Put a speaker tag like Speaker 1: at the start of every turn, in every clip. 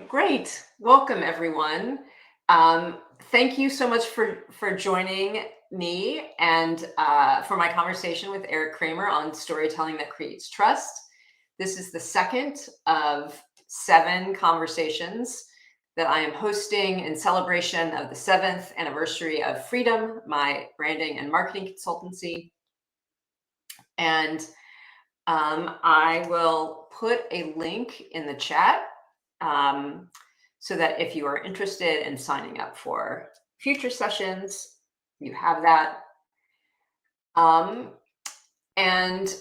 Speaker 1: Great. Welcome, everyone. Thank you so much for joining me and for my conversation with Eric Cramer on storytelling that creates trust. This is the second of 7 conversations that I am hosting in celebration of the 7th anniversary of Freedom, my branding and marketing consultancy. And I will put a link in the chat um, so that if you are interested in signing up for future sessions, you have that. And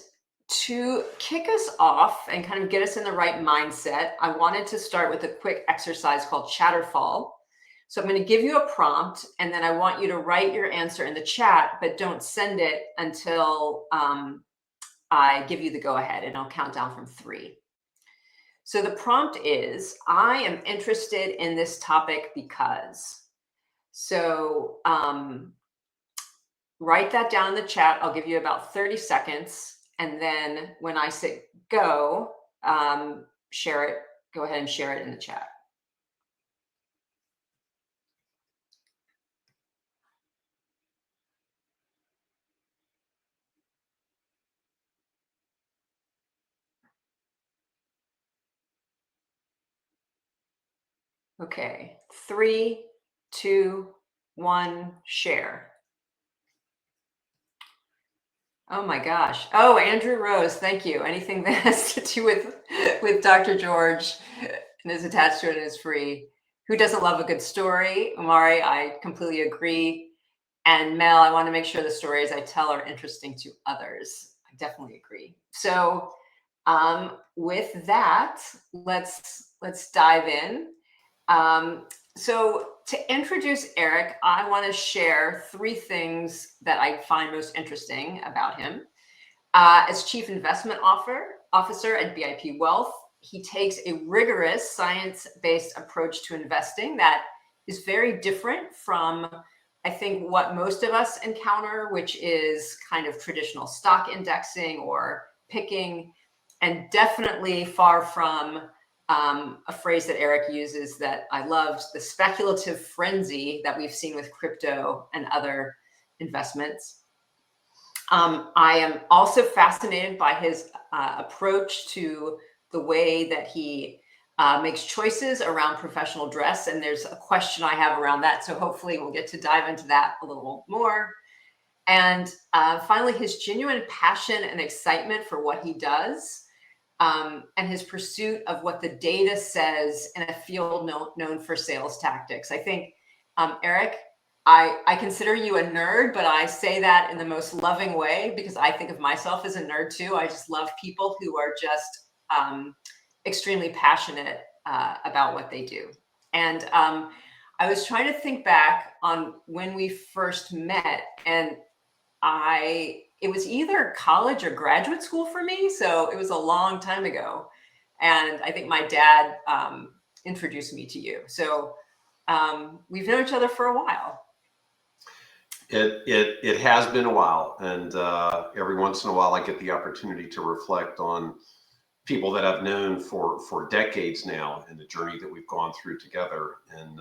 Speaker 1: to kick us off and kind of get us in the right mindset, I wanted to start with a quick exercise called Chatterfall. So I'm going to give you a prompt, and then I want you to write your answer in the chat, but don't send it until I give you the go ahead, and I'll count down from 3. So the prompt is, I am interested in this topic because. So write that down in the chat. I'll give you about 30 seconds. And then when I say go, share it. Go ahead and share it in the chat. Okay, 3, 2, 1, share. Oh my gosh. Oh, Andrew Rose, thank you. Anything that has to do with Dr. George and is attached to it is free. Who doesn't love a good story? Umari, I completely agree. And Mel, I want to make sure the stories I tell are interesting to others. I definitely agree. So with that, let's dive in. So to introduce Eric, I want to share 3 things that I find most interesting about him. As Chief Investment Officer at BIP Wealth, he takes a rigorous science-based approach to investing that is very different from, I think, what most of us encounter, which is kind of traditional stock indexing or picking, and definitely far from a phrase that Eric uses that I loved, the speculative frenzy that we've seen with crypto and other investments. I am also fascinated by his approach to the way that he makes choices around professional dress. And there's a question I have around that. So hopefully we'll get to dive into that a little more. And finally, his genuine passion and excitement for what he does. And his pursuit of what the data says in a field known for sales tactics. I think, Eric, I consider you a nerd, but I say that in the most loving way because I think of myself as a nerd too. I just love people who are just extremely passionate about what they do. And I was trying to think back on when we first met, and it was either college or graduate school for me. So it was a long time ago. And I think my dad introduced me to you. So we've known each other for a while.
Speaker 2: It has been a while. And every once in a while, I get the opportunity to reflect on people that I've known for decades now and the journey that we've gone through together and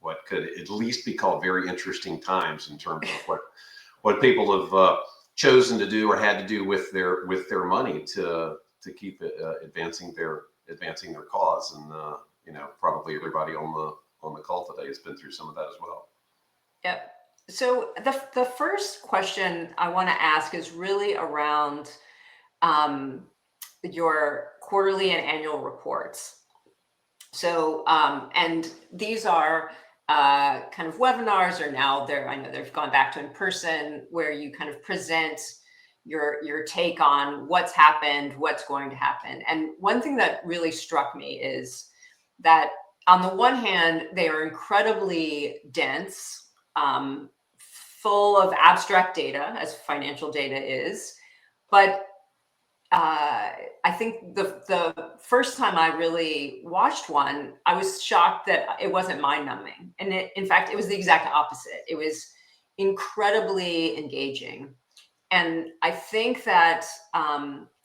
Speaker 2: what could at least be called very interesting times in terms of what people have chosen to do or had to do with their money to keep advancing their cause. And probably everybody on the call today has been through some of that as well.
Speaker 1: Yep. So the first question I want to ask is really around your quarterly and annual reports. So and these are kind of webinars, or now I know they've gone back to in person, where you kind of present your take on what's happened, what's going to happen. And one thing that really struck me is that on the one hand, they are incredibly dense, full of abstract data, as financial data is. But I think the first time I really watched one, I was shocked that it wasn't mind-numbing. And in fact, it was the exact opposite. It was incredibly engaging. And I think that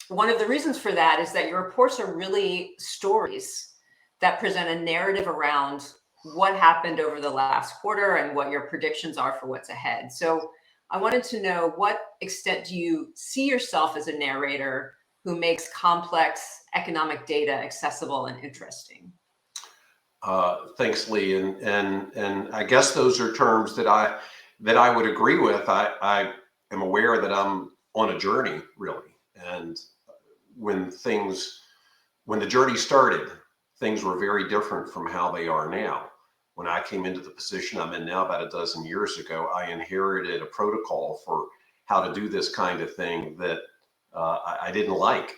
Speaker 1: one of the reasons for that is that your reports are really stories that present a narrative around what happened over the last quarter and what your predictions are for what's ahead. So I wanted to know, what extent do you see yourself as a narrator who makes complex economic data accessible and interesting?
Speaker 2: Thanks, Leigh, and I guess those are terms that I would agree with. I am aware that I'm on a journey, really, and when the journey started, things were very different from how they are now. When I came into the position I'm in now about a dozen years ago, I inherited a protocol for how to do this kind of thing that I didn't like.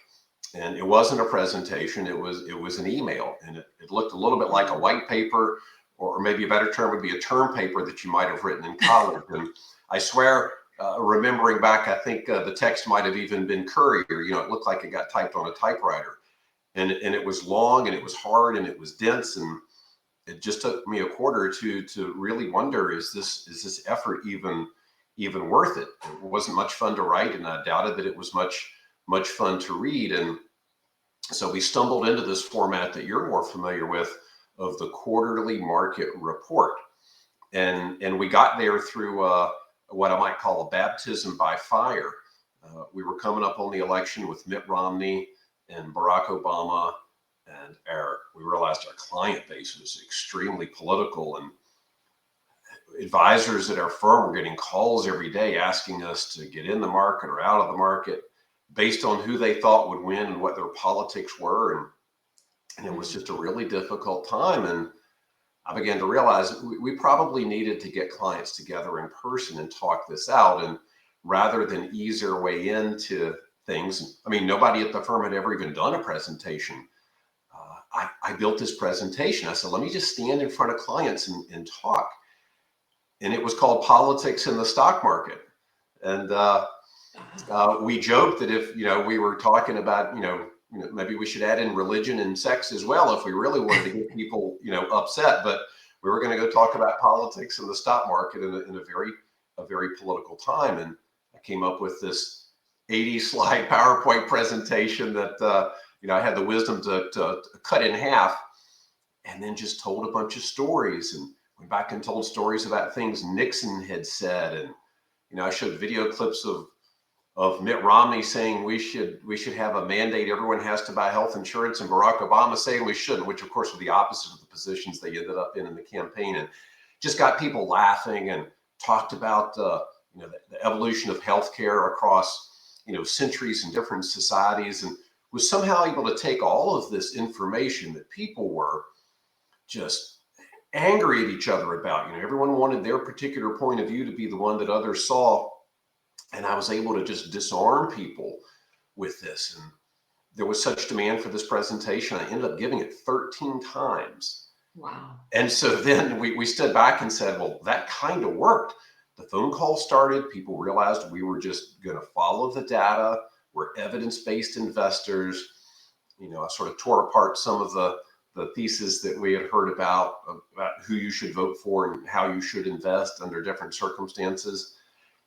Speaker 2: And it wasn't a presentation, it was an email. And it looked a little bit like a white paper, or maybe a better term would be a term paper that you might have written in college. And I swear, remembering back, I think the text might have even been Courier. It looked like it got typed on a typewriter. And it was long, and it was hard, and it was dense, and it just took me a quarter or two to really wonder, is this effort even worth it? It wasn't much fun to write, and I doubted that it was much fun to read. And so we stumbled into this format that you're more familiar with, of the quarterly market report. And we got there through what I might call a baptism by fire. We were coming up on the election with Mitt Romney and Barack Obama, and we realized our client base was extremely political, and advisors at our firm were getting calls every day asking us to get in the market or out of the market based on who they thought would win and what their politics were. And it was just a really difficult time. And I began to realize we probably needed to get clients together in person and talk this out. And rather than ease our way into things, I mean, nobody at the firm had ever even done a presentation. I built this presentation. I said, let me just stand in front of clients and talk. And it was called Politics in the Stock Market. And we joked that if we were talking about maybe we should add in religion and sex as well if we really wanted to get people upset. But we were going to go talk about politics in the stock market in a very political time. And I came up with this 80-slide PowerPoint presentation that I had the wisdom to cut in half, and then just told a bunch of stories, and went back and told stories about things Nixon had said. And I showed video clips of Mitt Romney saying we should have a mandate, everyone has to buy health insurance, and Barack Obama saying we shouldn't, which of course were the opposite of the positions they ended up in the campaign. And just got people laughing, and talked about the evolution of healthcare across centuries and different societies, and was somehow able to take all of this information that people were just angry at each other about. Everyone wanted their particular point of view to be the one that others saw. And I was able to just disarm people with this. And there was such demand for this presentation, I ended up giving it 13 times.
Speaker 1: Wow.
Speaker 2: And so then we stood back and said, well, that kind of worked. The phone call started. People realized we were just going to follow the data. We're evidence-based investors. I sort of tore apart some of the thesis that we had heard about who you should vote for and how you should invest under different circumstances.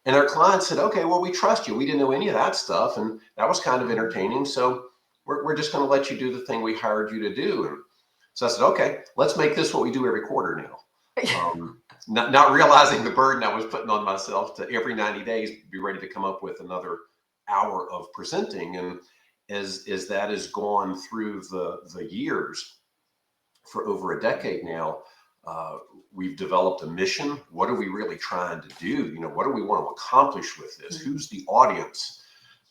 Speaker 2: And our clients said, okay, well, we trust you. We didn't know any of that stuff. And that was kind of entertaining. So we're just going to let you do the thing we hired you to do. And so I said, okay, let's make this what we do every quarter now. Not realizing the burden I was putting on myself to every 90 days be ready to come up with another hour of presenting. And as that has gone through the years, for over a decade now, we've developed a mission. What are we really trying to do? What do we want to accomplish with this? Who's the audience?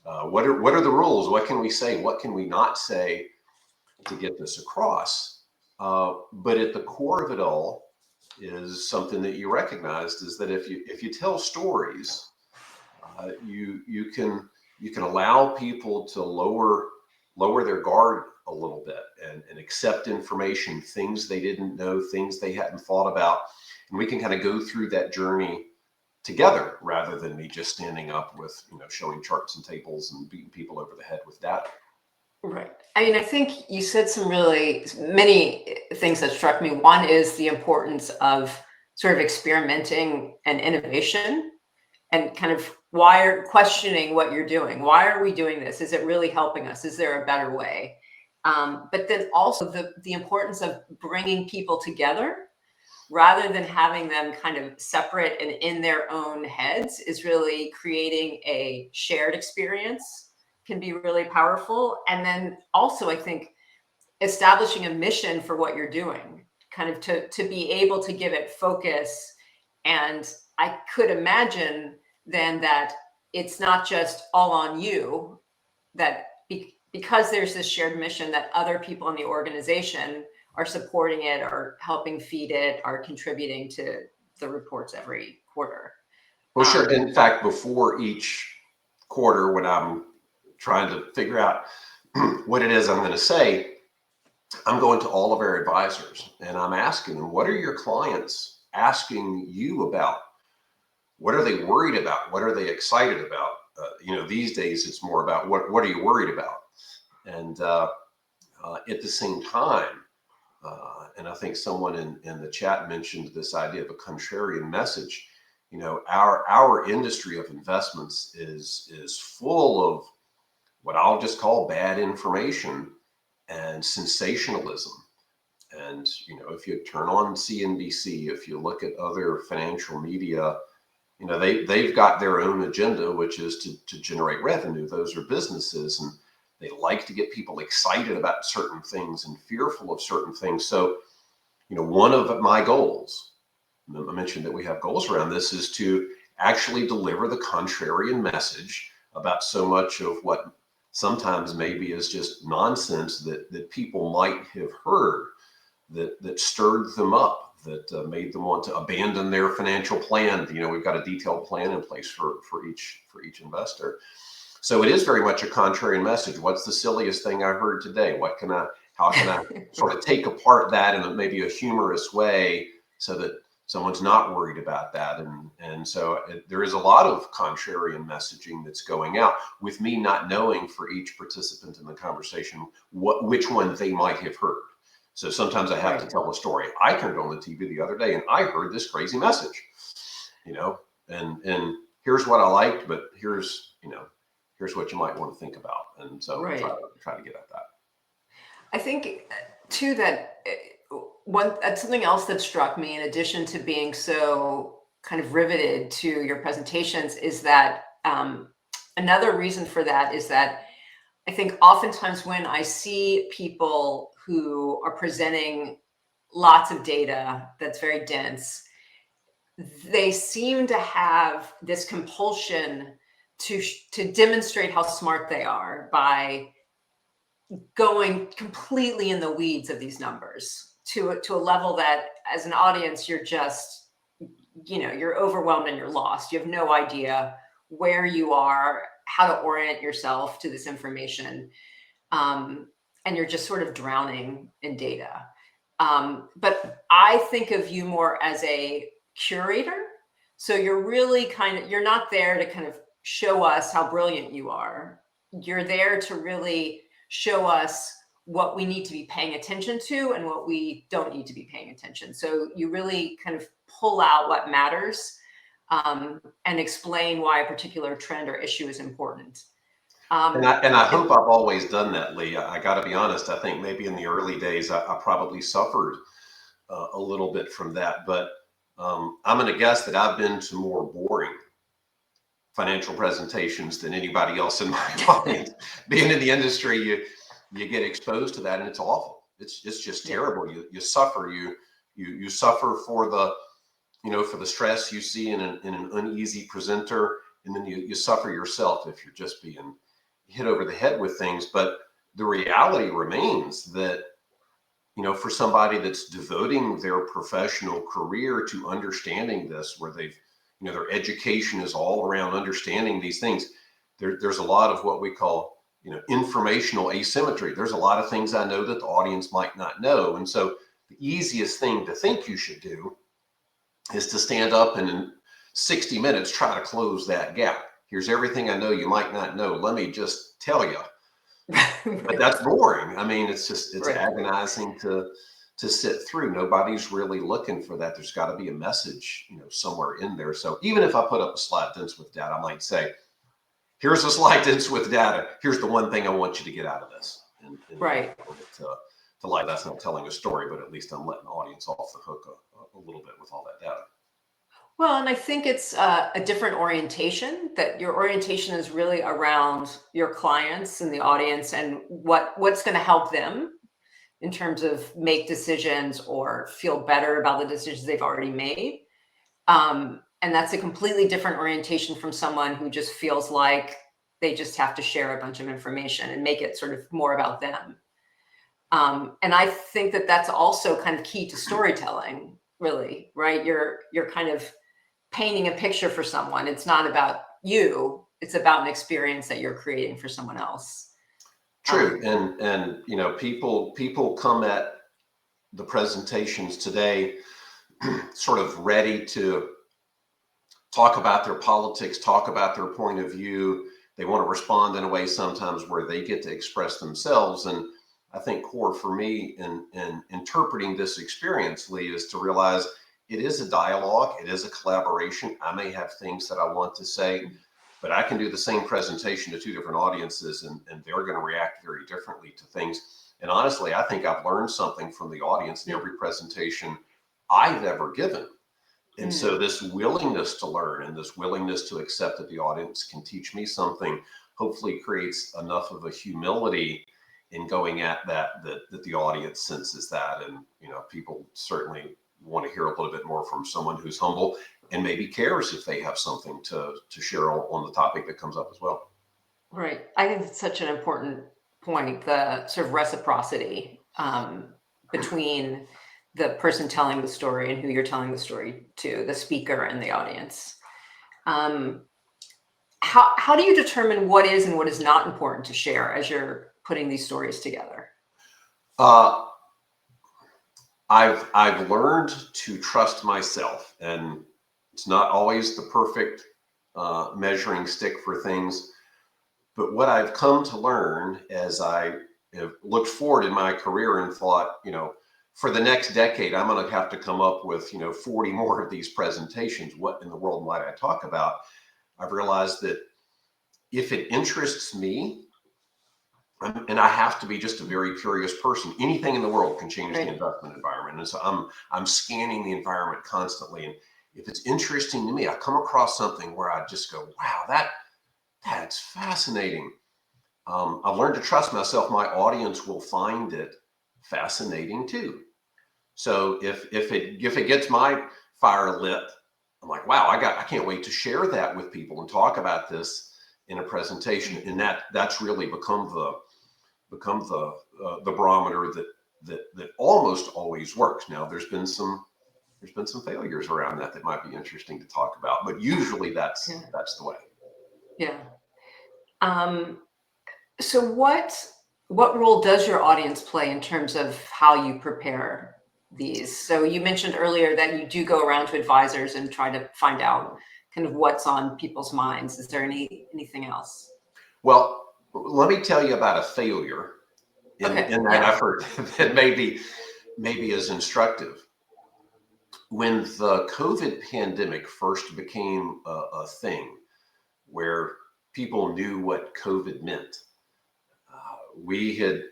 Speaker 2: What are the rules? What can we say? What can we not say to get this across? But at the core of it all is something that you recognized, is that if you tell stories, you can allow people to lower their guard a little bit and accept information, things they didn't know, things they hadn't thought about. And we can kind of go through that journey together, rather than me just standing up with, showing charts and tables and beating people over the head with data.
Speaker 1: Right. I mean, I think you said some really many things that struck me. One is the importance of sort of experimenting and innovation, and kind of questioning what you're doing. Why are we doing this? Is it really helping us? Is there a better way? But then also the importance of bringing people together rather than having them kind of separate and in their own heads is really creating a shared experience can be really powerful. And then also, I think, establishing a mission for what you're doing, kind of to be able to give it focus. And I could imagine then that it's not just all on you, that because there's this shared mission that other people in the organization are supporting it, are helping feed it, are contributing to the reports every quarter.
Speaker 2: Well, sure. In fact, before each quarter, when I'm trying to figure out what it is I'm going to say, I'm going to all of our advisors and I'm asking them, what are your clients asking you about? What are they worried about? What are they excited about? These days it's more about what are you worried about? And at the same time, and I think someone in the chat mentioned this idea of a contrarian message. Our industry of investments is full of what I'll just call bad information and sensationalism. And if you turn on CNBC, if you look at other financial media, they've got their own agenda, which is to generate revenue. Those are businesses, and they like to get people excited about certain things and fearful of certain things. So, one of my goals, I mentioned that we have goals around this, is to actually deliver the contrarian message about so much of what sometimes maybe is just nonsense that people might have heard, that stirred them up, that made them want to abandon their financial plan. We've got a detailed plan in place for each investor. So it is very much a contrarian message. What's the silliest thing I heard today? How can I sort of take apart that in maybe a humorous way so that someone's not worried about that? And so there is a lot of contrarian messaging that's going out, with me not knowing for each participant in the conversation which one they might have heard. So sometimes I have to tell a story. I turned on the TV the other day and I heard this crazy message, and here's what I liked, but here's what you might want to think about. And so try to get at that.
Speaker 1: I think too that something else that struck me, in addition to being so kind of riveted to your presentations, is that another reason for that is that I think oftentimes when I see people who are presenting lots of data that's very dense, they seem to have this compulsion to demonstrate how smart they are by going completely in the weeds of these numbers to a level that, as an audience, you're just, you're overwhelmed and you're lost. You have no idea where you are, how to orient yourself to this information. And you're just sort of drowning in data. But I think of you more as a curator. So you're really you're not there to kind of show us how brilliant you are. You're there to really show us what we need to be paying attention to and what we don't need to be paying attention. So you really kind of pull out what matters and explain why a particular trend or issue is important.
Speaker 2: And I hope I've always done that, Leigh. I got to be honest. I think maybe in the early days, I probably suffered a little bit from that. But I'm going to guess that I've been to more boring financial presentations than anybody else in my audience. Being in the industry, you get exposed to that, and it's awful. It's just terrible. You suffer. You suffer for the for the stress you see in an uneasy presenter, and then you suffer yourself if you're just being hit over the head with things. But the reality remains that for somebody that's devoting their professional career to understanding this, where they've their education is all around understanding these things, there's a lot of what we call informational asymmetry. There's a lot of things I know that the audience might not know. And so the easiest thing to think you should do is to stand up and in 60 minutes try to close that gap. Here's everything I know you might not know. Let me just tell you. But that's boring. I mean, it's agonizing to sit through. Nobody's really looking for that. There's got to be a message, somewhere in there. So even if I put up a slide dense with data, I might say, here's a slide dense with data. Here's the one thing I want you to get out of this. And and
Speaker 1: Right.
Speaker 2: bring it to life. That's not telling a story, but at least I'm letting the audience off the hook a little bit with all that data.
Speaker 1: Well, and I think it's a different orientation, that your orientation is really around your clients and the audience and what's going to help them in terms of make decisions or feel better about the decisions they've already made. And that's a completely different orientation from someone who just feels like they just have to share a bunch of information and make it sort of more about them. And I think that that's also kind of key to storytelling, really, right? You're kind of painting a picture for someone. It's not about you. It's about an experience that you're creating for someone else.
Speaker 2: True. And you know, people come at the presentations today sort of ready to talk about their politics, talk about their point of view. They want to respond in a way sometimes where they get to express themselves. And I think core for me in interpreting this experience, Leigh, is to realize it is a dialogue. It is a collaboration. I may have things that I want to say, but I can do the same presentation to two different audiences, and they're going to react very differently to things. And honestly, I think I've learned something from the audience in every presentation I've ever given. And so this willingness to learn and this willingness to accept that the audience can teach me something hopefully creates enough of a humility in going at that the audience senses that. And, you know, people certainly want to hear a little bit more from someone who's humble and maybe cares if they have something to share on the topic that comes up as well.
Speaker 1: Right. I think it's such an important point, the sort of reciprocity between the person telling the story and who you're telling the story to, the speaker and the audience. How do you determine what is and what is not important to share as you're putting these stories together?
Speaker 2: Uh, I've learned to trust myself, and it's not always the perfect measuring stick for things. But what I've come to learn as I have looked forward in my career and thought, you know, for the next decade, I'm going to have to come up with, you know, 40 more of these presentations. What in the world might I talk about? I've realized that if it interests me, and I have to be just a very curious person, anything in the world can change the investment environment. And so I'm scanning the environment constantly. And if it's interesting to me, I come across something where I just go, wow, that's fascinating. I've learned to trust myself. My audience will find it fascinating too. So if it gets my fire lit, I'm like, wow, I can't wait to share that with people and talk about this in a presentation. And that's really become the barometer that almost always works. Now there's been some failures around that might be interesting to talk about, but usually that's the way.
Speaker 1: Yeah. So what role does your audience play in terms of how you prepare these? So you mentioned earlier that you do go around to advisors and try to find out kind of what's on people's minds. Is there anything else?
Speaker 2: Well, let me tell you about a failure in that effort that maybe is instructive. When the COVID pandemic first became a thing where people knew what COVID meant, we had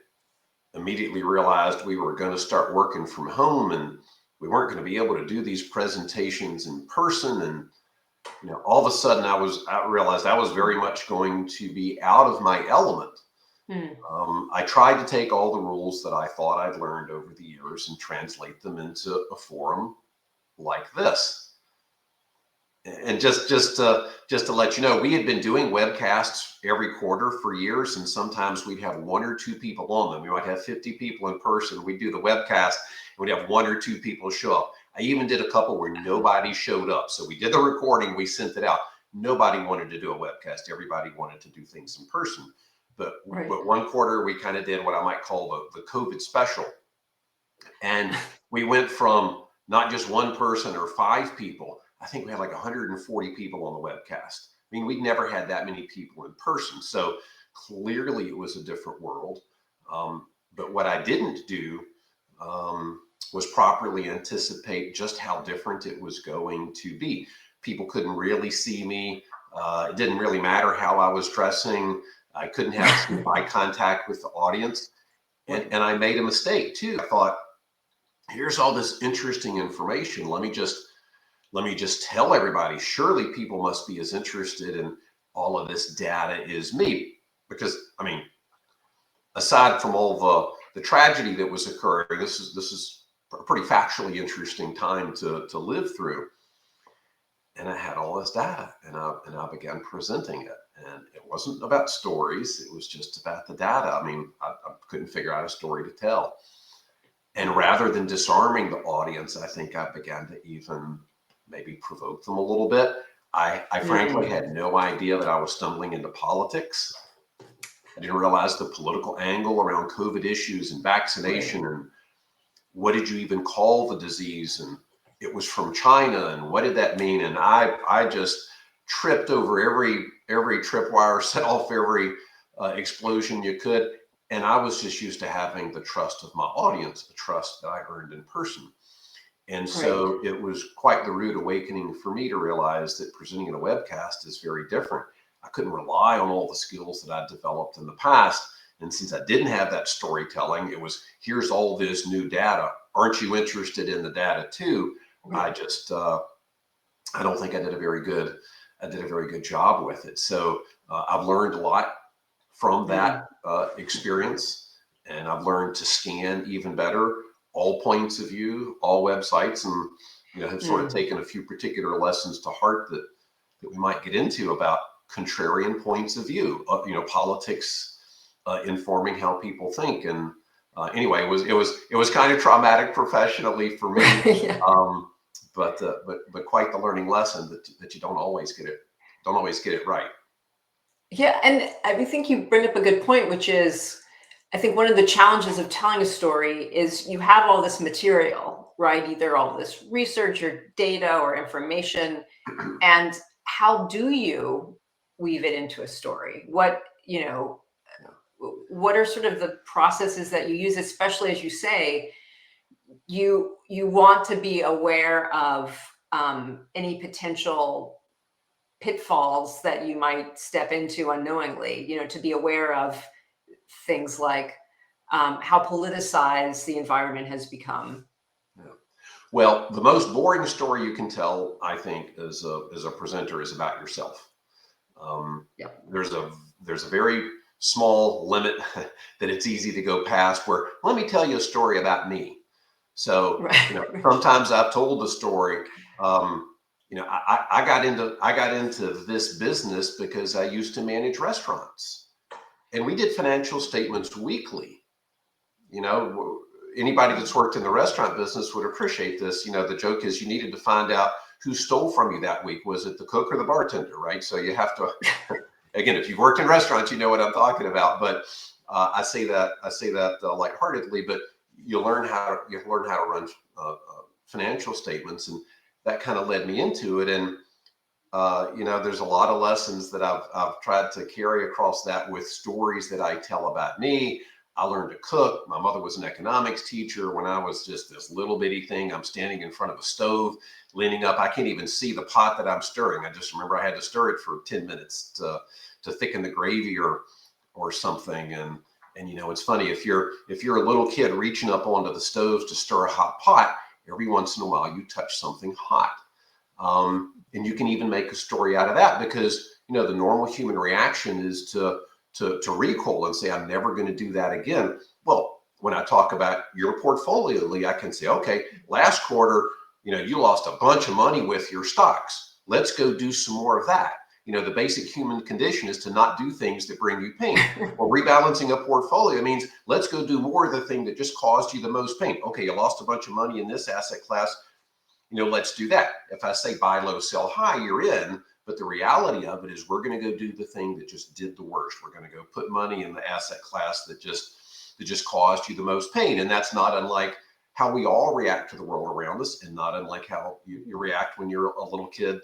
Speaker 2: immediately realized we were going to start working from home, and we weren't going to be able to do these presentations in person. And you know, all of a sudden I realized I was very much going to be out of my element. I tried to take all the rules that I thought I'd learned over the years and translate them into a forum like this. And just to let you know, we had been doing webcasts every quarter for years, and sometimes we'd have one or two people on them. We might have 50 people in person. We'd do the webcast, and we'd have one or two people show up. I even did a couple where nobody showed up. So we did the recording, we sent it out. Nobody wanted to do a webcast. Everybody wanted to do things in person. But one quarter, we kind of did what I might call the COVID special. And we went from not just one person or 5 people. I think we had like 140 people on the webcast. I mean, we'd never had that many people in person. So clearly it was a different world. But what I didn't do was properly anticipate just how different it was going to be. People couldn't really see me. It didn't really matter how I was dressing. I couldn't have eye contact with the audience. And I made a mistake too. I thought, here's all this interesting information. Let me just tell everybody. Surely people must be as interested in all of this data as me. Because I mean, aside from all the tragedy that was occurring, this is a pretty factually interesting time to live through. And I had all this data, and I began presenting it. And it wasn't about stories; it was just about the data. I mean, I couldn't figure out a story to tell. And rather than disarming the audience, I think I began to even maybe provoke them a little bit. I frankly had no idea that I was stumbling into politics. I didn't realize the political angle around COVID issues and vaccination, and what did you even call the disease? And it was from China, and what did that mean? And I just tripped over every tripwire, set off every explosion you could. And I was just used to having the trust of my audience, the trust that I earned in person. And so it was quite the rude awakening for me to realize that presenting in a webcast is very different. I couldn't rely on all the skills that I'd developed in the past. And since I didn't have that storytelling, it was, here's all this new data. Aren't you interested in the data too? I just, I don't think I did a very good job with it. So I've learned a lot from that experience, and I've learned to scan even better all points of view, all websites, and have sort of taken a few particular lessons to heart that we might get into about contrarian points of view, politics informing how people think. And anyway, it was kind of traumatic professionally for me, but quite the learning lesson that you don't always get it right.
Speaker 1: Yeah, and I think you bring up a good point, which is, I think one of the challenges of telling a story is you have all this material, right? Either all this research or data or information, and how do you weave it into a story? What are sort of the processes that you use, especially as you say, you want to be aware of any potential pitfalls that you might step into unknowingly, to be aware of things like how politicized the environment has become.
Speaker 2: Yeah. Well, the most boring story you can tell, I think, as a presenter is about yourself. There's a very small limit that it's easy to go past where, let me tell you a story about me. So, sometimes I've told the story, I got into this business because I used to manage restaurants, and we did financial statements weekly. Anybody that's worked in the restaurant business would appreciate this. The joke is you needed to find out who stole from you that week. Was it the cook or the bartender, right? So you have to, again, if you've worked in restaurants, you know what I'm talking about. But I say that lightheartedly, but you learn how to run financial statements, and that kind of led me into it. And there's a lot of lessons that I've tried to carry across that with stories that I tell about me. I learned to cook. My mother was an economics teacher. When I was just this little bitty thing, I'm standing in front of a stove, leaning up. I can't even see the pot that I'm stirring. I just remember I had to stir it for 10 minutes to thicken the gravy or something. And it's funny, if you're a little kid reaching up onto the stove to stir a hot pot, every once in a while you touch something hot. And you can even make a story out of that, because the normal human reaction is to recoil and say, I'm never going to do that again. Well, when I talk about your portfolio, Leigh, I can say, okay, last quarter, you lost a bunch of money with your stocks. Let's go do some more of that. The basic human condition is to not do things that bring you pain. Well, rebalancing a portfolio means let's go do more of the thing that just caused you the most pain. Okay, you lost a bunch of money in this asset class. Let's do that. If I say buy low, sell high, you're in. But the reality of it is we're going to go do the thing that just did the worst. We're going to go put money in the asset class that just caused you the most pain. And that's not unlike how we all react to the world around us, and not unlike how you react when you're a little kid,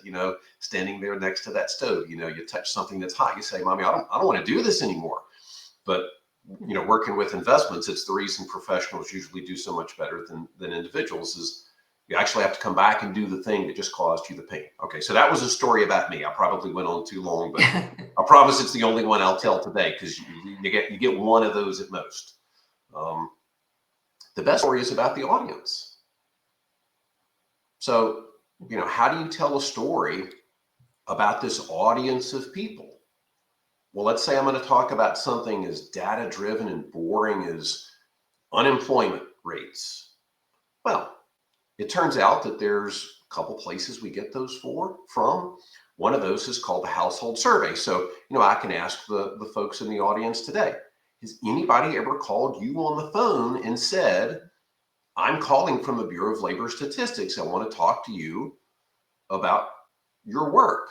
Speaker 2: standing there next to that stove. You touch something that's hot. You say, Mommy, I don't want to do this anymore. But working with investments, it's the reason professionals usually do so much better than individuals is you actually have to come back and do the thing that just caused you the pain. Okay, so that was a story about me. I probably went on too long, but I promise it's the only one I'll tell today, because you get one of those at most. The best story is about the audience. So, how do you tell a story about this audience of people? Well, let's say I'm going to talk about something as data driven and boring as unemployment rates. Well, it turns out that there's a couple places we get those from. One of those is called the household survey. So, I can ask the folks in the audience today, has anybody ever called you on the phone and said, I'm calling from the Bureau of Labor Statistics. I want to talk to you about your work.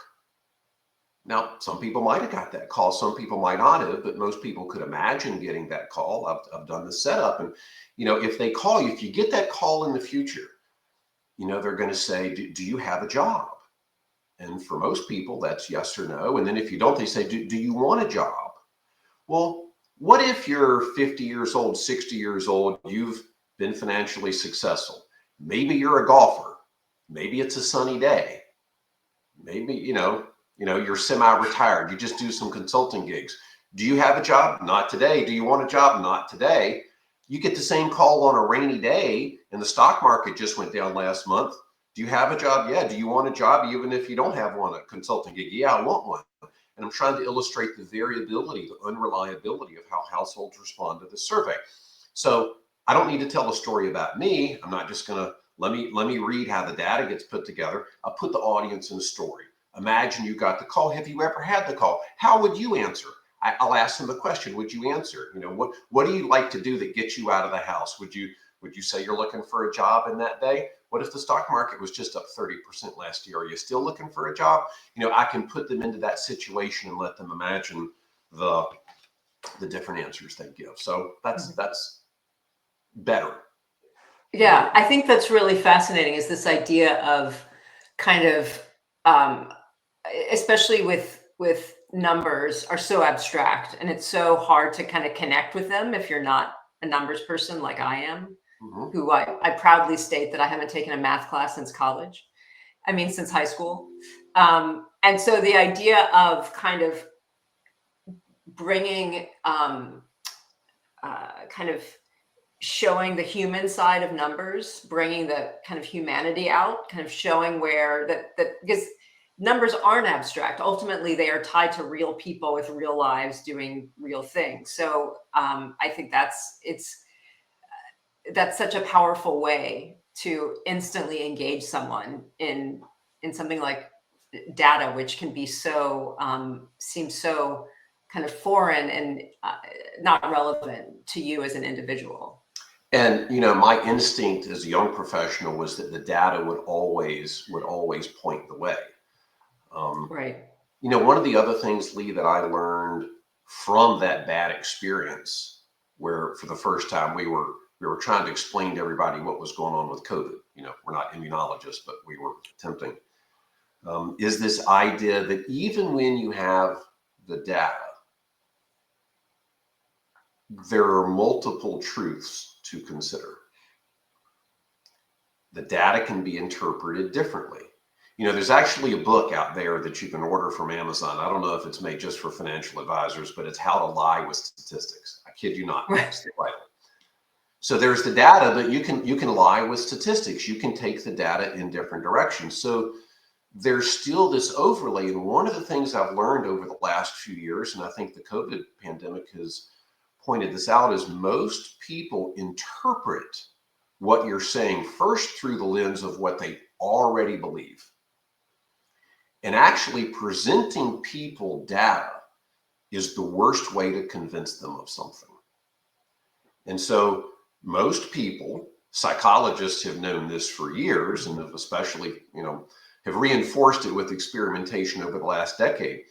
Speaker 2: Now, some people might have got that call. Some people might not have, but most people could imagine getting that call. I've done the setup. And, if they call you, if you get that call in the future, they're going to say, do you have a job? And for most people, that's yes or no. And then if you don't, they say, do you want a job? Well, what if you're 50 years old, 60 years old, you've been financially successful? Maybe you're a golfer. Maybe it's a sunny day. Maybe, you're semi-retired. You just do some consulting gigs. Do you have a job? Not today. Do you want a job? Not today. You get the same call on a rainy day and the stock market just went down last month. Do you have a job? Yeah. Do you want a job even if you don't have one, a consulting gig? Yeah, I want one. And I'm trying to illustrate the variability, the unreliability of how households respond to the survey. So I don't need to tell a story about me. I'm not just going to let me read how the data gets put together. I'll put the audience in a story. Imagine you got the call. Have you ever had the call? How would you answer? I'll ask them the question. Would you answer? What do you like to do that gets you out of the house? Would you say you're looking for a job in that day? What if the stock market was just up 30% last year? Are you still looking for a job? I can put them into that situation and let them imagine the different answers they give. So that's better.
Speaker 1: Yeah, I think that's really fascinating, is this idea of kind of, especially with numbers, are so abstract, and it's so hard to kind of connect with them if you're not a numbers person like I am, who I proudly state that I haven't taken a math class since college. I mean, since high school. And so the idea of kind of bringing, kind of showing the human side of numbers, bringing the kind of humanity out, kind of showing where that because numbers aren't abstract. Ultimately, they are tied to real people with real lives doing real things. So I think that's such a powerful way to instantly engage someone in something like data, which can be so seems so kind of foreign and not relevant to you as an individual.
Speaker 2: And my instinct as a young professional was that the data would always point the way.
Speaker 1: Right.
Speaker 2: One of the other things, Leigh, that I learned from that bad experience, where for the first time we were trying to explain to everybody what was going on with COVID. We're not immunologists, but we were attempting. Is this idea that even when you have the data, there are multiple truths to consider. The data can be interpreted differently. There's actually a book out there that you can order from Amazon. I don't know if it's made just for financial advisors, but it's How to Lie with Statistics. I kid you not. That's the title. So there's the data, but you can lie with statistics. You can take the data in different directions. So there's still this overlay. And one of the things I've learned over the last few years, and I think the COVID pandemic has pointed this out, is most people interpret what you're saying first through the lens of what they already believe. And actually presenting people data is the worst way to convince them of something. And so most people, psychologists have known this for years, and have especially, have reinforced it with experimentation over the last decade.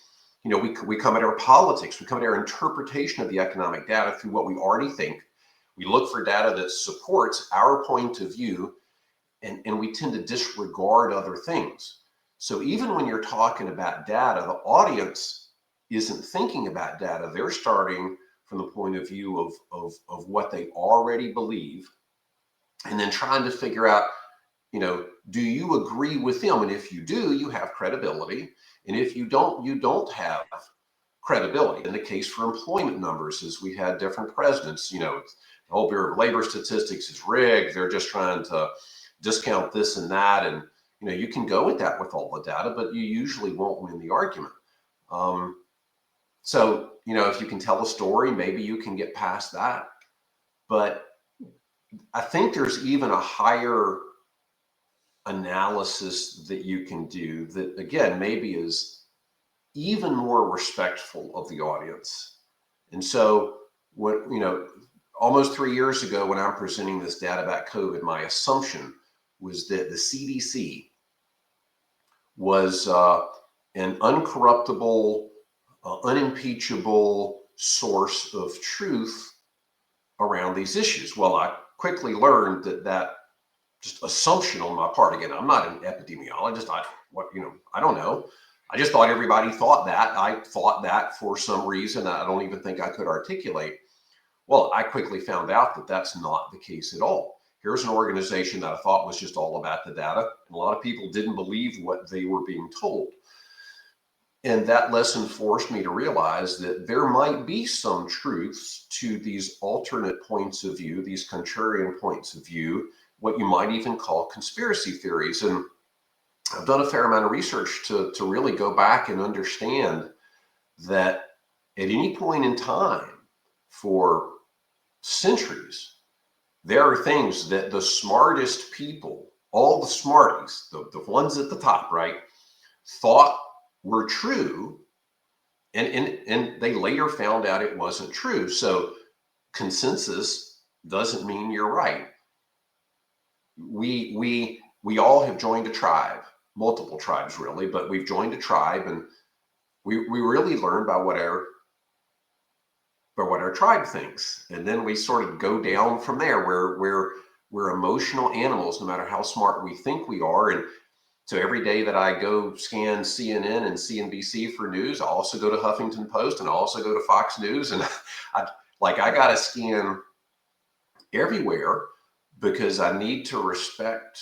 Speaker 2: We come at our politics, we come at our interpretation of the economic data through what we already think. We look for data that supports our point of view, and we tend to disregard other things. So even when you're talking about data, the audience isn't thinking about data. They're starting from the point of view of what they already believe, and then trying to figure out, do you agree with them? And if you do, you have credibility. And if you don't, you don't have credibility. In the case for employment numbers, as we had different presidents, the whole Bureau of Labor Statistics is rigged. They're just trying to discount this and that. And, you can go with that with all the data, but you usually won't win the argument. So, if you can tell a story, maybe you can get past that. But I think there's even a higher analysis that you can do that, again, maybe is even more respectful of the audience. And so, almost 3 years ago, when I'm presenting this data about COVID, my assumption was that the CDC was an uncorruptible, unimpeachable source of truth around these issues. Well, I quickly learned that just assumption on my part. Again, I'm not an epidemiologist. I don't know. I just thought everybody thought that. I thought that for some reason I don't even think I could articulate. Well, I quickly found out that that's not the case at all. Here's an organization that I thought was just all about the data, and a lot of people didn't believe what they were being told. And that lesson forced me to realize that there might be some truths to these alternate points of view, these contrarian points of view, what you might even call conspiracy theories. And I've done a fair amount of research to really go back and understand that at any point in time for centuries, there are things that the smartest people, all the smarties, the ones at the top, right, thought were true, and they later found out it wasn't true. So consensus doesn't mean you're right. We all have joined a tribe, multiple tribes really, but we've joined a tribe, and we really learn by what our tribe thinks, and then we sort of go down from there. We're emotional animals, no matter how smart we think we are. And so every day that I go scan CNN and CNBC for news, I also go to Huffington Post, and I also go to Fox News, and I got to scan everywhere because I need to respect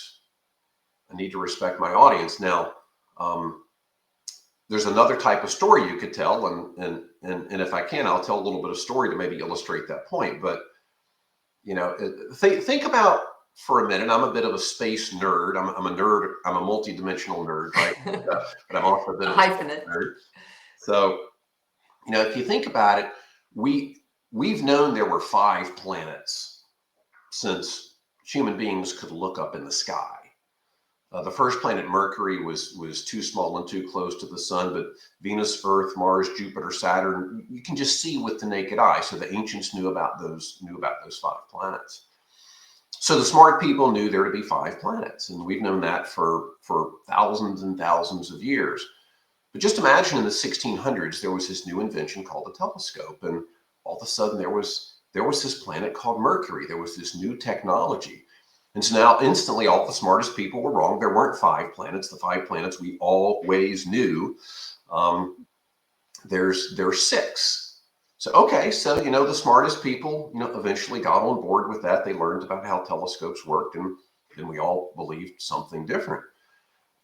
Speaker 2: my audience. Now, there's another type of story you could tell, and if I can, I'll tell a little bit of story to maybe illustrate that point. But think about for a minute. I'm a bit of a space nerd. I'm a nerd. I'm a multi-dimensional nerd, right? But I'm also a bit of a nerd. So, if you think about it, we've known there were 5 planets since human beings could look up in the sky. The first planet, Mercury, was too small and too close to the sun, but Venus, Earth, Mars, Jupiter, Saturn, you can just see with the naked eye. So the ancients knew about those 5 planets. So the smart people knew there to be 5 planets, and we've known that for thousands and thousands of years. But just imagine in the 1600s, there was this new invention called the telescope, and all of a sudden there was this planet called Mercury. There was this new technology. And so now instantly all the smartest people were wrong. There weren't 5 planets. The 5 planets we always knew. There's 6. So, okay, so, the smartest people, eventually got on board with that. They learned about how telescopes worked, and then we all believed something different.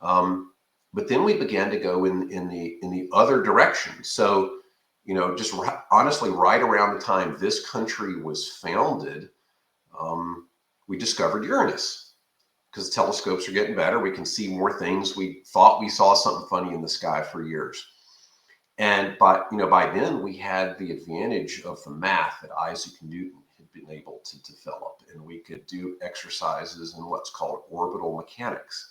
Speaker 2: But then we began to go in the other direction. So, just honestly, right around the time this country was founded, we discovered Uranus because telescopes are getting better. We can see more things. We thought we saw something funny in the sky for years. And by then we had the advantage of the math that Isaac Newton had been able to develop. And we could do exercises in what's called orbital mechanics.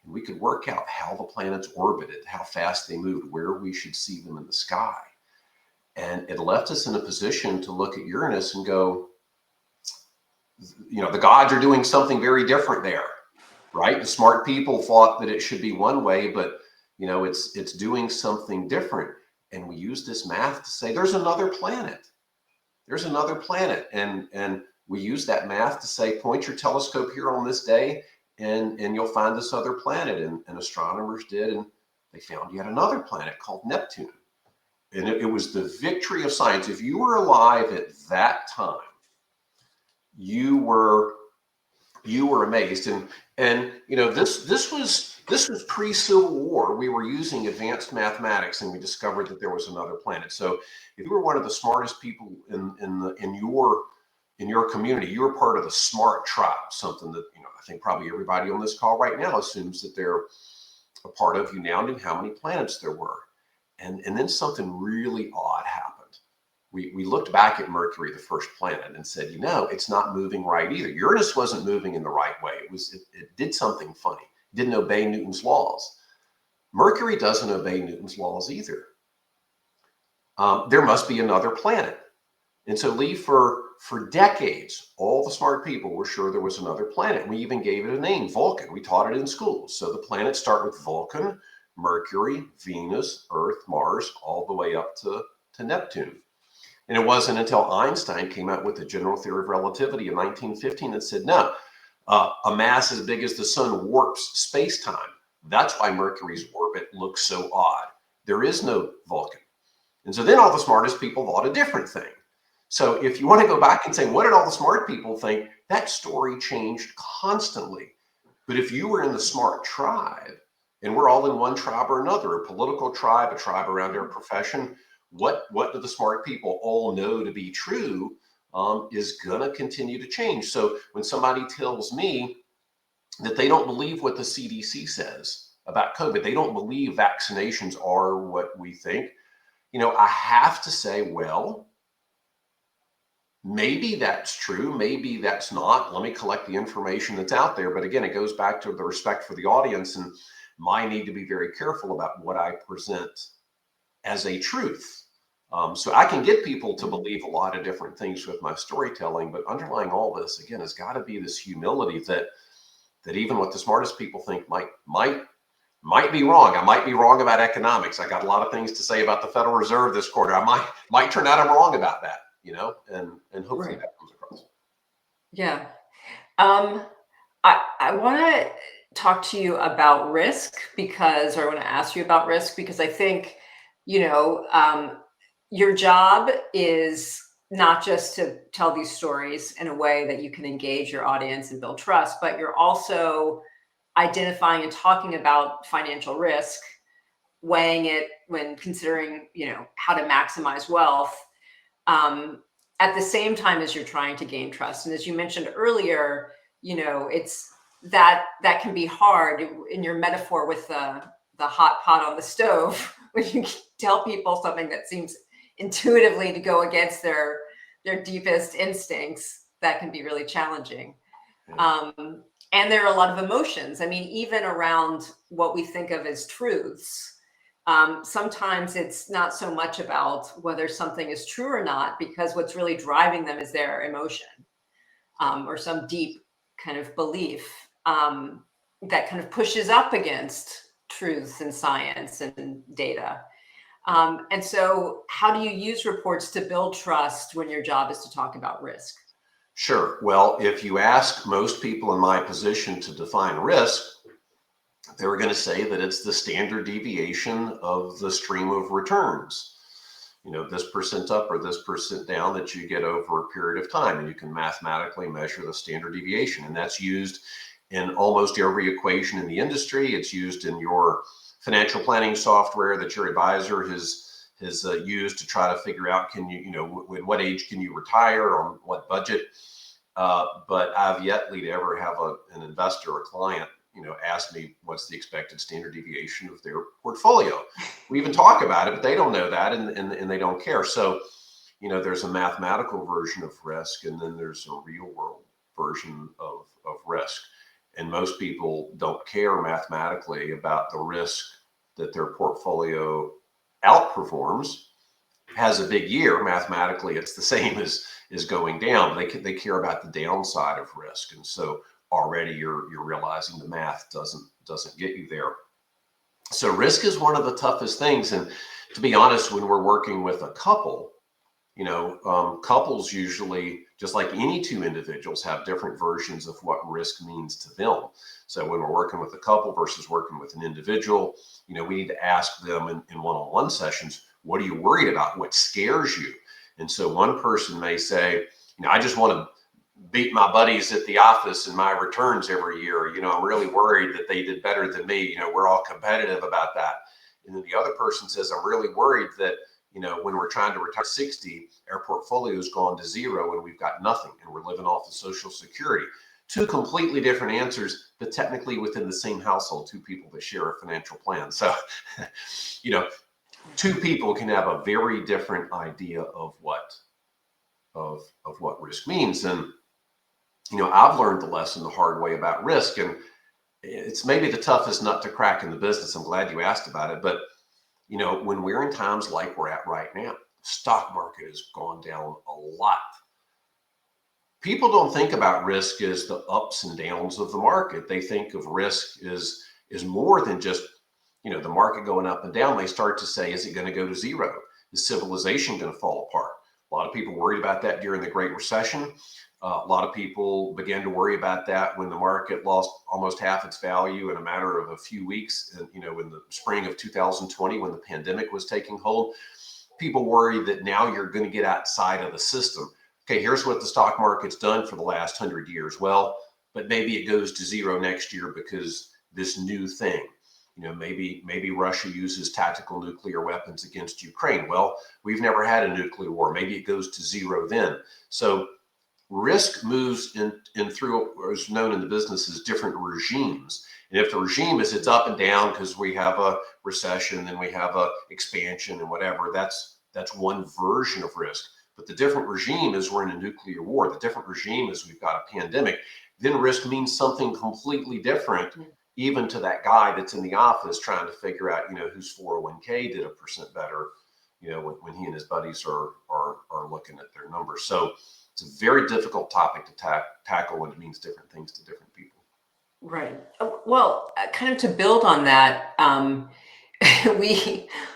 Speaker 2: And we could work out how the planets orbited, how fast they moved, where we should see them in the sky. And it left us in a position to look at Uranus and go, the gods are doing something very different there, right? The smart people thought that it should be one way, but it's doing something different. And we use this math to say there's another planet. There's another planet, and we use that math to say point your telescope here on this day, and you'll find this other planet. And astronomers did, and they found yet another planet called Neptune. And it was the victory of science. If you were alive at that time, you were amazed. And this was pre-Civil War. We were using advanced mathematics, and we discovered that there was another planet. So if you were one of the smartest people in your in your community, you were part of the smart tribe, something that, I think probably everybody on this call right now assumes that they're a part of. You now knew how many planets there were. And then something really odd happened. We looked back at Mercury, the first planet, and said, it's not moving right either. Uranus wasn't moving in the right way. It did something funny. It didn't obey Newton's laws. Mercury doesn't obey Newton's laws either. There must be another planet. And so, Leigh, for decades, all the smart people were sure there was another planet. We even gave it a name, Vulcan. We taught it in school. So the planets start with Vulcan, Mercury, Venus, Earth, Mars, all the way up to Neptune. And it wasn't until Einstein came out with the general theory of relativity in 1915 that said, no, a mass as big as the sun warps space-time. That's why Mercury's orbit looks so odd. There is no Vulcan. And so then all the smartest people thought a different thing. So if you want to go back and say, what did all the smart people think? That story changed constantly. But if you were in the smart tribe, and we're all in one tribe or another, a political tribe, a tribe around our profession, what do the smart people all know to be true is going to continue to change. So when somebody tells me that they don't believe what the CDC says about COVID, they don't believe vaccinations are what we think, I have to say, well, maybe that's true. Maybe that's not. Let me collect the information that's out there. But again, it goes back to the respect for the audience and my need to be very careful about what I present as a truth. So I can get people to believe a lot of different things with my storytelling, but underlying all this, again, has got to be this humility that even what the smartest people think might be wrong. I might be wrong about economics. I got a lot of things to say about the Federal Reserve this quarter. I might turn out I'm wrong about that, and hopefully
Speaker 1: Right.
Speaker 2: that comes across.
Speaker 1: Yeah. I want to talk to you about risk or I want to ask you about risk because I think, your job is not just to tell these stories in a way that you can engage your audience and build trust, but you're also identifying and talking about financial risk, weighing it when considering, how to maximize wealth. At the same time as you're trying to gain trust. And as you mentioned earlier, it's that can be hard in your metaphor with the hot pot on the stove when you tell people something that seems intuitively to go against their deepest instincts. That can be really challenging. And there are a lot of emotions. I mean, even around what we think of as truths. Sometimes it's not so much about whether something is true or not, because what's really driving them is their emotion or some deep kind of belief that kind of pushes up against truths and science and data. And so how do you use reports to build trust when your job is to talk about risk?
Speaker 2: Sure. Well, if you ask most people in my position to define risk, they were going to say that it's the standard deviation of the stream of returns. This percent up or this percent down that you get over a period of time. And you can mathematically measure the standard deviation. And that's used in almost every equation in the industry. It's used in your financial planning software that your advisor has used to try to figure out, at what age can you retire, on what budget. But I've yet, Leigh, to ever have an investor or client ask me what's the expected standard deviation of their portfolio. We even talk about it, but they don't know that and they don't care. So, there's a mathematical version of risk, and then there's a real world version of risk. And most people don't care mathematically about the risk that their portfolio outperforms. Has a big year. Mathematically, it's the same as going down. But they care about the downside of risk. And so already you're realizing the math doesn't get you there. So risk is one of the toughest things. And to be honest, when we're working with a couple, couples usually, just like any two individuals, have different versions of what risk means to them. So when we're working with a couple versus working with an individual, we need to ask them in one-on-one sessions, what are you worried about? What scares you? And so one person may say, I just want to beat my buddies at the office in my returns every year. I'm really worried that they did better than me. We're all competitive about that. And then the other person says, I'm really worried that, when we're trying to retire at 60, our portfolio's gone to zero and we've got nothing and we're living off of Social Security. Two completely different answers, but technically within the same household, two people that share a financial plan. So, two people can have a very different idea of what risk means. And, I've learned the lesson the hard way about risk, and it's maybe the toughest nut to crack in the business. I'm glad you asked about it. But, when we're in times like we're at right now, the stock market has gone down a lot. People don't think about risk as the ups and downs of the market. They think of risk as more than just, the market going up and down. They start to say, is it going to go to zero? Is civilization going to fall apart? A lot of people worried about that during the Great Recession. A lot of people began to worry about that when the market lost almost half its value in a matter of a few weeks. And, in the spring of 2020, when the pandemic was taking hold, people worry that now you're going to get outside of the system. Okay, here's what the stock market's done for the last 100 years. Well, but maybe it goes to zero next year because this new thing. Maybe Russia uses tactical nuclear weapons against Ukraine. Well, we've never had a nuclear war. Maybe it goes to zero then. So risk moves in through what is known in the business as different regimes. And if the regime is it's up and down because we have a recession, then we have a expansion and whatever, that's one version of risk. But the different regime is we're in a nuclear war. The different regime is we've got a pandemic. Then risk means something completely different, even to that guy that's in the office trying to figure out, whose 401k did 1% better, when he and his buddies are looking at their numbers. So it's a very difficult topic to tackle when it means different things to different people.
Speaker 1: Right. Well, kind of to build on that,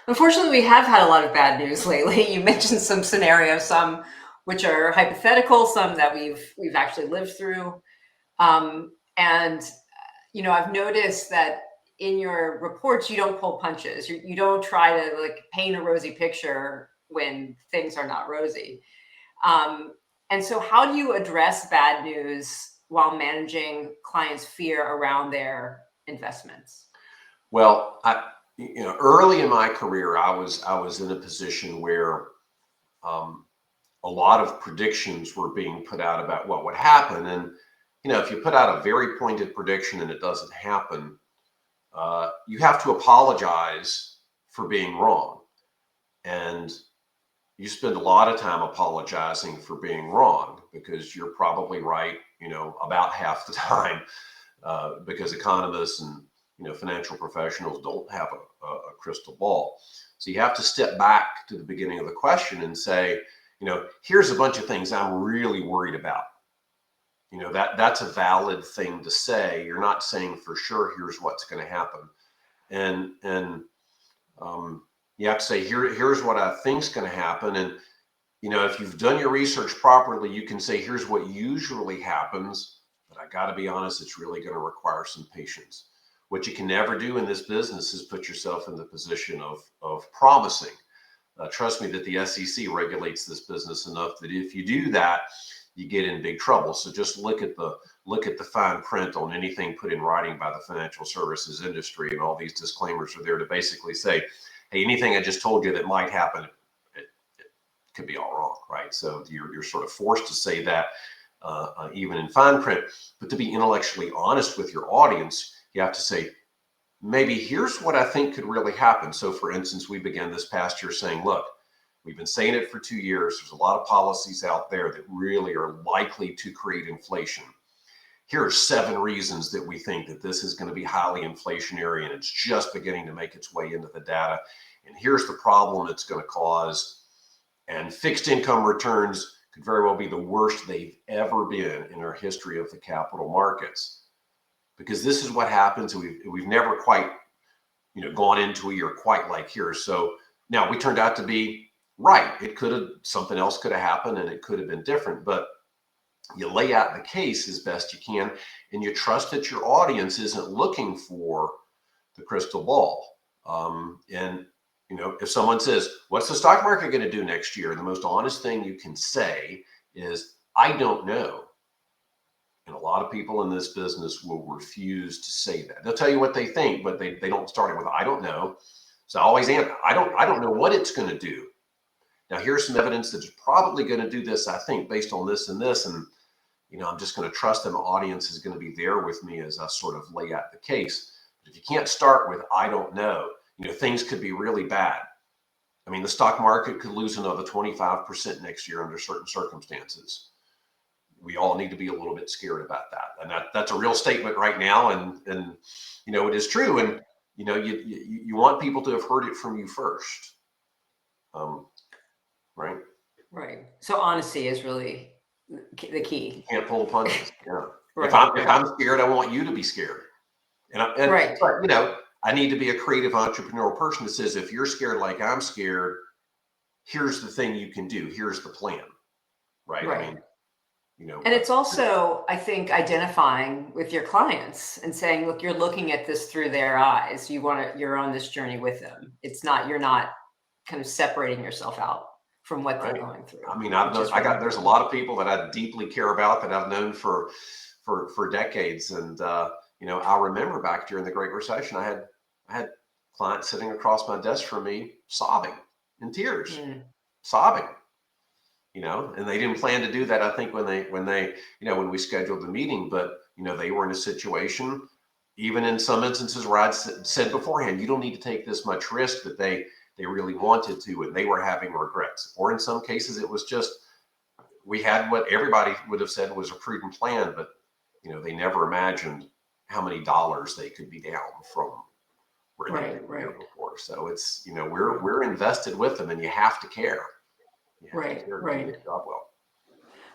Speaker 1: unfortunately, we have had a lot of bad news lately. You mentioned some scenarios, some which are hypothetical, some that we've actually lived through. And I've noticed that in your reports, you don't pull punches. You don't try to paint a rosy picture when things are not rosy. And so how do you address bad news while managing clients' fear around their investments?
Speaker 2: Well, early in my career, I was in a position where a lot of predictions were being put out about what would happen. And, if you put out a very pointed prediction and it doesn't happen, you have to apologize for being wrong. And you spend a lot of time apologizing for being wrong because you're probably right, about half the time, because economists and, financial professionals don't have a crystal ball. So you have to step back to the beginning of the question and say, here's a bunch of things I'm really worried about. That's a valid thing to say. You're not saying for sure, here's what's going to happen. And you have to say, here's what I think's going to happen. And, if you've done your research properly, you can say, here's what usually happens. But I got to be honest, it's really going to require some patience. What you can never do in this business is put yourself in the position of promising. Trust me that the SEC regulates this business enough that if you do that, you get in big trouble. So just look at the fine print on anything put in writing by the financial services industry, and all these disclaimers are there to basically say, hey, anything I just told you that might happen, it could be all wrong, right? So you're sort of forced to say that even in fine print. But to be intellectually honest with your audience, you have to say, maybe here's what I think could really happen. So for instance, we began this past year saying, look, we've been saying it for 2 years. There's a lot of policies out there that really are likely to create inflation. Here are 7 reasons that we think that this is going to be highly inflationary, and it's just beginning to make its way into the data. And here's the problem it's going to cause. And fixed income returns could very well be the worst they've ever been in our history of the capital markets. Because this is what happens. We've never quite, gone into a year quite like here. So now we turned out to be right. Something else could have happened and it could have been different, but you lay out the case as best you can, and you trust that your audience isn't looking for the crystal ball. And if someone says, what's the stock market going to do next year? The most honest thing you can say is, I don't know. And a lot of people in this business will refuse to say that. They'll tell you what they think, but they don't start it with, I don't know. So I always answer, I don't know what it's going to do. Now here's some evidence that's probably going to do this, I think, based on this and this. And, I'm just going to trust that my audience is going to be there with me as I sort of lay out the case. But if you can't start with, I don't know, things could be really bad. I mean, the stock market could lose another 25% next year under certain circumstances. We all need to be a little bit scared about that. And that's a real statement right now. And it is true. And, you want people to have heard it from you first. Right.
Speaker 1: Right. So honesty is really the key.
Speaker 2: You can't pull punches. Yeah.
Speaker 1: Right,
Speaker 2: If I'm scared, I want you to be scared.
Speaker 1: Right.
Speaker 2: But, I need to be a creative entrepreneurial person that says, if you're scared like I'm scared, here's the thing you can do. Here's the plan. Right.
Speaker 1: Right.
Speaker 2: I mean,
Speaker 1: and it's also, I think, identifying with your clients and saying, look, you're looking at this through their eyes. You're on this journey with them. You're not kind of separating yourself out from what they're going through.
Speaker 2: I mean, there's a lot of people that I deeply care about that I've known for decades. And, I remember back during the Great Recession, I had clients sitting across my desk from me, sobbing in tears, sobbing, and they didn't plan to do that. I think when we scheduled the meeting, but, they were in a situation, even in some instances where I'd said beforehand, you don't need to take this much risk, that they really wanted to, and they were having regrets. Or in some cases, it was just, we had what everybody would have said was a prudent plan, but, they never imagined how many dollars they could be down from where they were before. So it's, we're invested with them, and you have to care. You have to care to do your job well.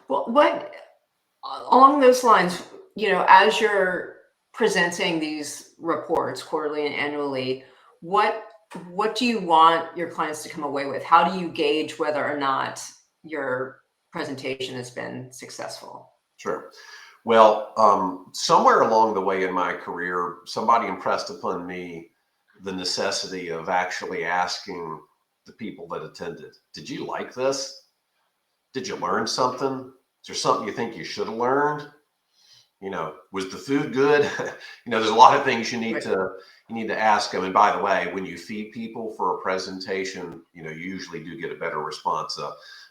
Speaker 1: Well, what, along those lines, as you're presenting these reports quarterly and annually, what do you want your clients to come away with? How do you gauge whether or not your presentation has been successful?
Speaker 2: Sure. Well, somewhere along the way in my career, somebody impressed upon me the necessity of actually asking the people that attended, did you like this? Did you learn something? Is there something you think you should have learned? Was the food good? There's a lot of things you need to ask them. And by the way, when you feed people for a presentation, you usually do get a better response.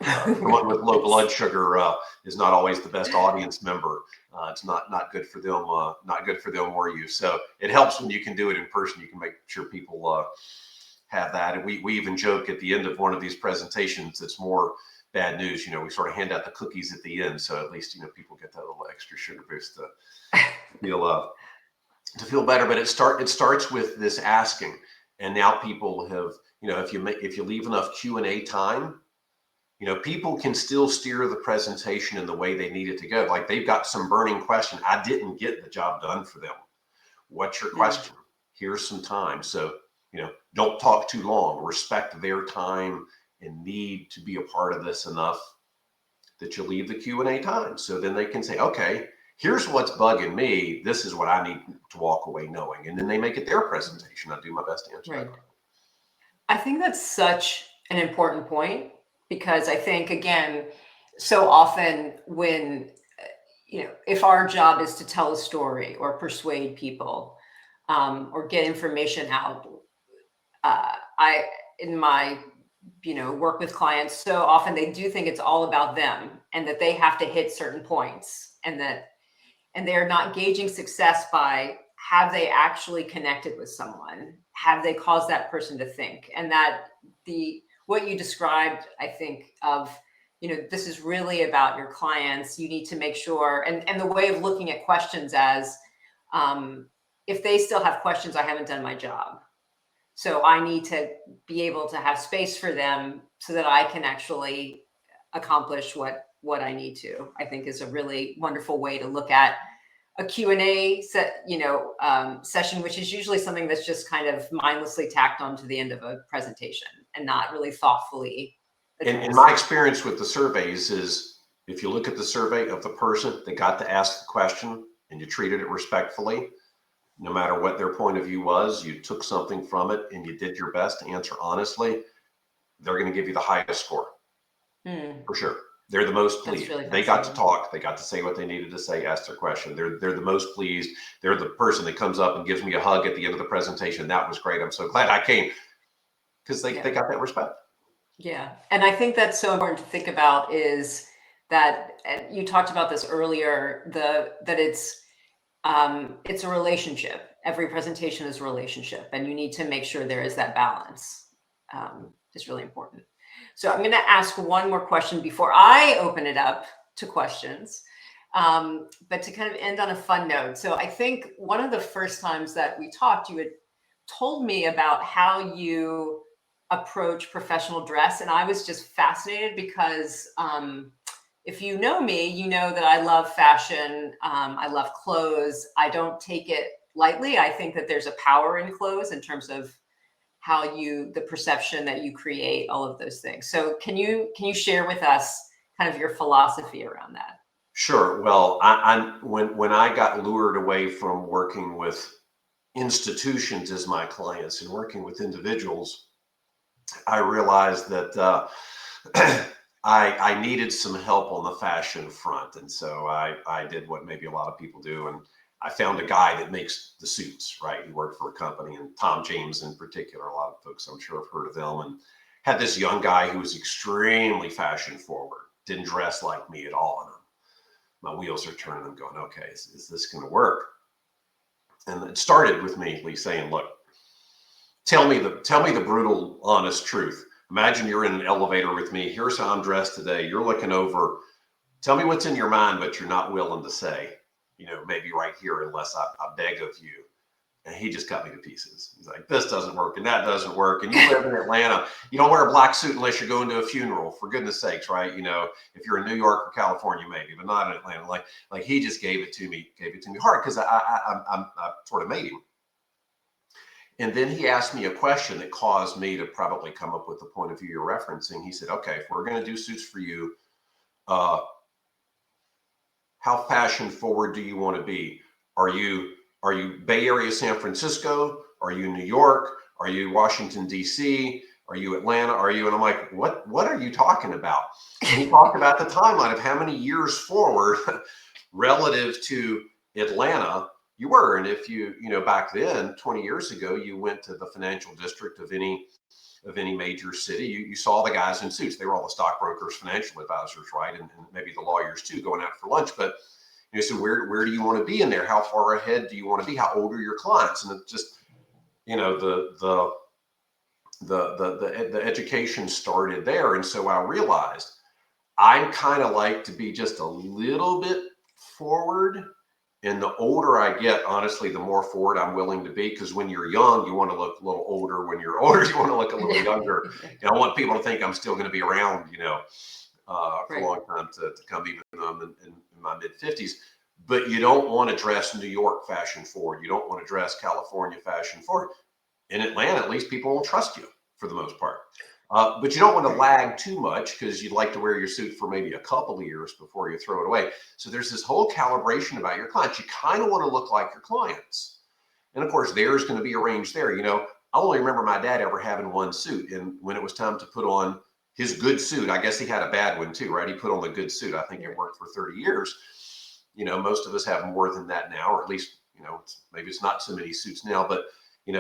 Speaker 2: Someone with low blood sugar is not always the best audience member. It's not good for them. Not good for them or you. So it helps when you can do it in person. You can make sure people have that. And we even joke at the end of one of these presentations, it's more bad news. We sort of hand out the cookies at the end, so at least people get that little extra sugar boost to feel better. But it starts with this asking, and now people have if you leave enough Q&A time, people can still steer the presentation in the way they need it to go. Like they've got some burning question. I didn't get the job done for them. What's your question? Here's some time. So don't talk too long. Respect their time and need to be a part of this enough that you leave the Q&A time. So then they can say, okay, here's what's bugging me. This is what I need to walk away knowing. And then they make it their presentation. I do my best to answer that.
Speaker 1: I think that's such an important point, because I think, again, so often when, if our job is to tell a story or persuade people or get information out, in my work with clients, so often they do think it's all about them and that they have to hit certain points, and they're not gauging success by, have they actually connected with someone? Have they caused that person to think? And that what you described, I think, of, this is really about your clients. You need to make sure, and the way of looking at questions as, if they still have questions, I haven't done my job. So I need to be able to have space for them so that I can actually accomplish what I need to, I think is a really wonderful way to look at a Q&A session, which is usually something that's just kind of mindlessly tacked onto the end of a presentation and not really thoughtfully.
Speaker 2: In my experience with the surveys is, if you look at the survey of the person that got to ask the question and you treated it respectfully, no matter what their point of view was, you took something from it and you did your best to answer honestly, they're going to give you the highest score. For sure. They're the most pleased. Really, they got to talk. They got to say what they needed to say, ask their question. They're the most pleased. They're the person that comes up and gives me a hug at the end of the presentation. That was great. I'm so glad I came, because they got that respect.
Speaker 1: Yeah. And I think that's so important to think about is that, and you talked about this earlier, that it's a relationship. Every presentation is a relationship, and you need to make sure there is that balance. It's really important. So I'm going to ask one more question before I open it up to questions, but to kind of end on a fun note. So I think one of the first times that we talked, you had told me about how you approach professional dress, and I was just fascinated because if you know me, you know that I love fashion. I love clothes. I don't take it lightly. I think that there's a power in clothes in terms of the perception that you create, all of those things. So can you share with us kind of your philosophy around that?
Speaker 2: Sure. Well, when I got lured away from working with institutions as my clients and working with individuals, I realized that I needed some help on the fashion front. And so I did what maybe a lot of people do. And I found a guy that makes the suits, right? He worked for a company, and Tom James in particular, a lot of folks I'm sure have heard of them, and had this young guy who was extremely fashion forward, didn't dress like me at all. And my wheels are turning. I'm going, okay, is this going to work? And it started with me, Leigh, saying, look, tell me the brutal, honest truth. Imagine you're in an elevator with me. Here's how I'm dressed today. You're looking over. Tell me what's in your mind, but you're not willing to say, maybe right here, unless I beg of you. And he just cut me to pieces. He's like, this doesn't work and that doesn't work. And you live in Atlanta. You don't wear a black suit unless you're going to a funeral, for goodness sakes, right? If you're in New York or California, maybe, but not in Atlanta. Like he just gave it to me hard because I sort of made him. And then he asked me a question that caused me to probably come up with the point of view you're referencing. He said, okay, if we're going to do suits for you, uh, how fashion forward do you want to be? Are you Bay Area, San Francisco? Are you New York? Are you Washington, D.C.? Are you Atlanta? And I'm like, what are you talking about? And he talked about the timeline of how many years forward relative to Atlanta you were. And if back then, 20 years ago, you went to the financial district of any major city, you saw the guys in suits. They were all the stockbrokers, financial advisors, right? And maybe the lawyers too, going out for lunch. But so where do you want to be in there? How far ahead do you want to be? How old are your clients? And it just, the education started there. And so I realized I'm kind of like to be just a little bit forward. And the older I get, honestly, the more forward I'm willing to be. Because when you're young, you want to look a little older. When you're older, you want to look a little younger. I want people to think I'm still going to be around, for a long time to come, even though I'm in my mid 50s. But you don't want to dress New York fashion forward. You don't want to dress California fashion forward. In Atlanta, at least, people won't trust you for the most part. But you don't want to lag too much because you'd like to wear your suit for maybe a couple of years before you throw it away. So there's this whole calibration about your clients. You kind of want to look like your clients. And of course, there's going to be a range there. I only remember my dad ever having one suit. And when it was time to put on his good suit, I guess he had a bad one too, right? He put on the good suit. I think it worked for 30 years. Most of us have more than that now, or at least, maybe it's not so many suits now, but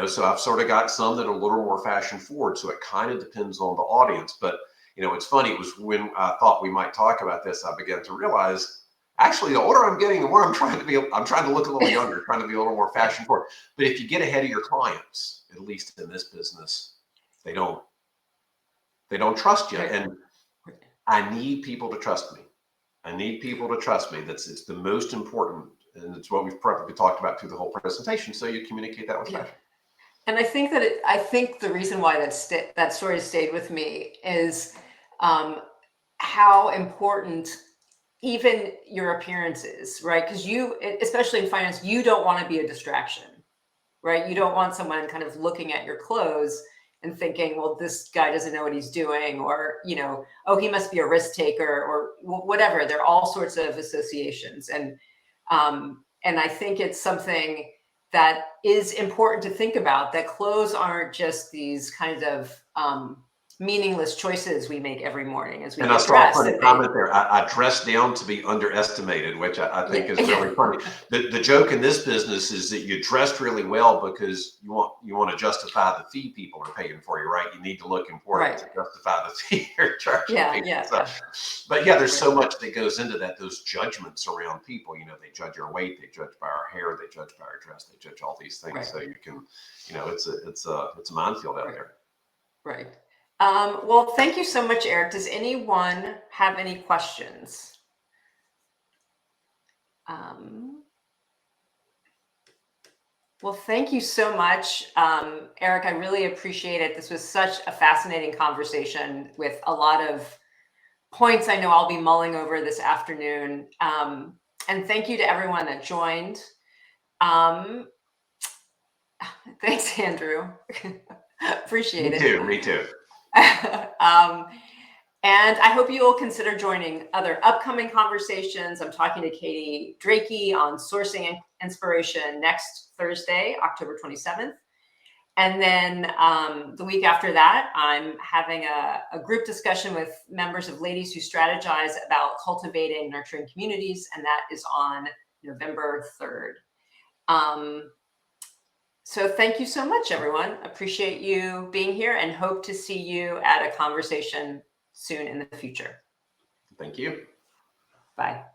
Speaker 2: so I've sort of got some that are a little more fashion forward. So it kind of depends on the audience. But, it's funny. It was when I thought we might talk about this, I began to realize, actually, the older I'm getting, the more I'm trying to look a little younger, trying to be a little more fashion forward. But if you get ahead of your clients, at least in this business, they don't trust you. And I need people to trust me. It's the most important. And it's what we've probably talked about through the whole presentation. So you communicate that with fashion.
Speaker 1: And I think I think the reason why that story stayed with me is how important even your appearance is, right? Because especially in finance, you don't want to be a distraction, right? You don't want someone kind of looking at your clothes and thinking, well, this guy doesn't know what he's doing, or, oh, he must be a risk taker, or whatever. There are all sorts of associations. And I think it's something that is important to think about, that clothes aren't just these kind of meaningless choices we make every morning as we
Speaker 2: And I
Speaker 1: get
Speaker 2: saw a
Speaker 1: dressed.
Speaker 2: funny comment there. I dress down to be underestimated, which I think is really funny. The joke in this business is that you dressed really well because you want to justify the fee people are paying for you, right? You need to look important to justify the fee you're charging people. So, but yeah, there's so much that goes into that. Those judgments around people, they judge our weight, they judge by our hair, they judge by our dress, they judge all these things. So you can, it's a minefield out there.
Speaker 1: Right. Well, thank you so much, Eric. Does anyone have any questions? Well, thank you so much, Eric. I really appreciate it. This was such a fascinating conversation with a lot of points I know I'll be mulling over this afternoon. And thank you to everyone that joined. Thanks, Andrew. Appreciate it.
Speaker 2: Me too.
Speaker 1: And I hope you will consider joining other upcoming conversations. I'm talking to Katie Drakey on sourcing inspiration next Thursday, October 27th. And then the week after that, I'm having a group discussion with members of Ladies Who Strategize about cultivating nurturing communities. And that is on November 3rd. So thank you so much, everyone. Appreciate you being here and hope to see you at a conversation soon in the future.
Speaker 2: Thank you.
Speaker 1: Bye.